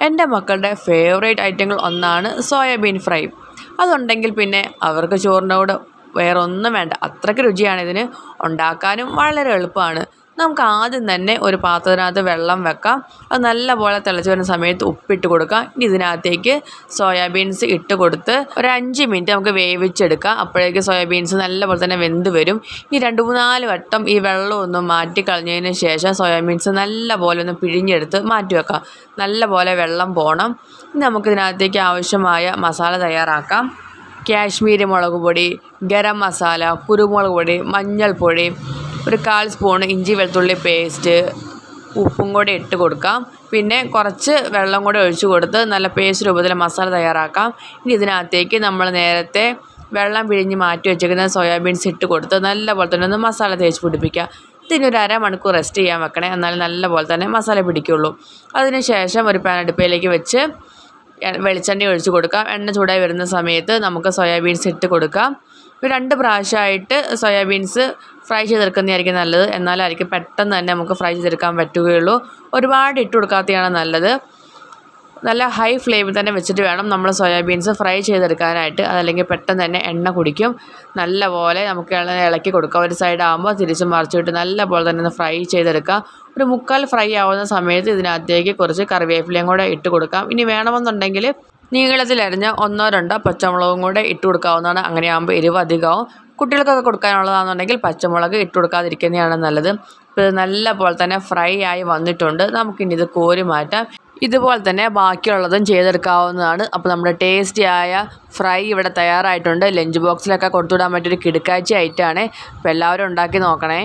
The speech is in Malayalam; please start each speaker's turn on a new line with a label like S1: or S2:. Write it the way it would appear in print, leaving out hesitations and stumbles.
S1: എൻ്റെ മക്കളുടെ ഫേവറേറ്റ് ഐറ്റങ്ങൾ ഒന്നാണ് സോയാബീൻ ഫ്രൈ. അതുണ്ടെങ്കിൽ പിന്നെ അവർക്ക് ചോറിൻ്റെ കൂടെ വേറെ ഒന്നും വേണ്ട. അത്രയ്ക്ക് രുചിയാണ് ഇതിന്. ഉണ്ടാക്കാനും വളരെ എളുപ്പമാണ്. നമുക്ക് ആദ്യം തന്നെ ഒരു പാത്രത്തിനകത്ത് വെള്ളം വെക്കാം. അത് നല്ലപോലെ തിളച്ച് വരുന്ന സമയത്ത് ഉപ്പിട്ട് കൊടുക്കാം. ഇനി ഇതിനകത്തേക്ക് സോയാബീൻസ് ഇട്ട് കൊടുത്ത് ഒരു 5 മിനിറ്റ് നമുക്ക് വേവിച്ചെടുക്കാം. അപ്പോഴേക്ക് സോയാബീൻസ് നല്ലപോലെ തന്നെ വെന്ത് വരും. ഇനി 2-3 വട്ടം ഈ വെള്ളം ഒന്ന് മാറ്റി കളഞ്ഞതിന് ശേഷം സോയാബീൻസ് നല്ലപോലെ ഒന്ന് പിഴിഞ്ഞെടുത്ത് മാറ്റി വെക്കാം. നല്ലപോലെ വെള്ളം പോകണം. ഇനി നമുക്കിതിനകത്തേക്ക് ആവശ്യമായ മസാല തയ്യാറാക്കാം. കാശ്മീരി മുളക് പൊടി, ഗരം മസാല, കുരുമുളക് പൊടി, മഞ്ഞൾപ്പൊടി, ഒരു 1/4 സ്പൂൺ ഇഞ്ചി വെളുത്തുള്ളി പേസ്റ്റ്, ഉപ്പും കൂടെ ഇട്ട് കൊടുക്കാം. പിന്നെ കുറച്ച് വെള്ളം കൂടെ ഒഴിച്ച് കൊടുത്ത് നല്ല പേസ്റ്റ് രൂപത്തിൽ മസാല തയ്യാറാക്കാം. ഇനി ഇതിനകത്തേക്ക് നമ്മൾ നേരത്തെ വെള്ളം പിഴിഞ്ഞ് മാറ്റി വെച്ചിരിക്കുന്ന സോയാബീൻസ് ഇട്ട് കൊടുത്ത് നല്ലപോലെ തന്നെ ഒന്ന് മസാല തേച്ച് പിടിപ്പിക്കുക. ഇതിനൊരു അരമണിക്കൂർ റെസ്റ്റ് ചെയ്യാൻ വെക്കണേ. എന്നാലും നല്ലപോലെ തന്നെ മസാല പിടിക്കുള്ളൂ. അതിനുശേഷം ഒരു പാൻ അടുപ്പയിലേക്ക് വെച്ച് വെളിച്ചെണ്ണ ഒഴിച്ച് കൊടുക്കാം. എണ്ണ ചൂടായി വരുന്ന സമയത്ത് നമുക്ക് സോയാബീൻസ് ഇട്ട് കൊടുക്കാം. ഒരു 2 പ്രാവശ്യമായിട്ട് സോയാബീൻസ് ഫ്രൈ ചെയ്തെടുക്കുന്നതായിരിക്കും നല്ലത്. എന്നാലായിരിക്കും പെട്ടെന്ന് തന്നെ നമുക്ക് ഫ്രൈ ചെയ്തെടുക്കാൻ പറ്റുകയുള്ളൂ. ഒരുപാട് ഇട്ട് കൊടുക്കാത്തതാണ് നല്ലത്. നല്ല ഹൈ ഫ്ലെയിമിൽ തന്നെ വെച്ചിട്ട് വേണം നമ്മൾ സോയാബീൻസ് ഫ്രൈ ചെയ്തെടുക്കാനായിട്ട്. അതല്ലെങ്കിൽ പെട്ടെന്ന് തന്നെ എണ്ണ കുടിക്കും. നല്ലപോലെ നമുക്ക് ഇളക്കി കൊടുക്കാം. ഒരു സൈഡ് ആകുമ്പോൾ തിരിച്ച് മറിച്ചിട്ട് നല്ലപോലെ തന്നെ ഒന്ന് ഫ്രൈ ചെയ്തെടുക്കാം. ഒരു 1/4 ഫ്രൈ ആവുന്ന സമയത്ത് ഇതിനകത്തേക്ക് കുറച്ച് കറിവേപ്പിലയും കൂടെ ഇട്ട് കൊടുക്കാം. ഇനി വേണമെന്നുണ്ടെങ്കിൽ നീളത്തിലരിഞ്ഞ 1-2 പച്ചമുളകും കൂടെ ഇട്ട് കൊടുക്കാവുന്നതാണ്. അങ്ങനെയാകുമ്പോൾ എരിവ് അധികമാവും. കുട്ടികൾക്കൊക്കെ കൊടുക്കാനുള്ളതാണെന്നുണ്ടെങ്കിൽ പച്ചമുളക് ഇട്ട് കൊടുക്കാതിരിക്കുന്നതാണ് നല്ലത്. ഇപ്പോൾ ഇത് നല്ലപോലെ തന്നെ ഫ്രൈ ആയി വന്നിട്ടുണ്ട്. നമുക്കിനി ഇത് കോരി മാറ്റാം. ഇതുപോലെ തന്നെ ബാക്കിയുള്ളതും ചെയ്തെടുക്കാവുന്നതാണ്. അപ്പോൾ നമ്മുടെ ടേസ്റ്റിയായ ഫ്രൈ ഇവിടെ തയ്യാറായിട്ടുണ്ട്. ലഞ്ച് ബോക്സിലൊക്കെ കൊടുത്തുവിടാൻ പറ്റിയൊരു കിടുക്കാച്ചി ഐറ്റമാണ്. അപ്പോൾ എല്ലാവരും ഉണ്ടാക്കി നോക്കണേ.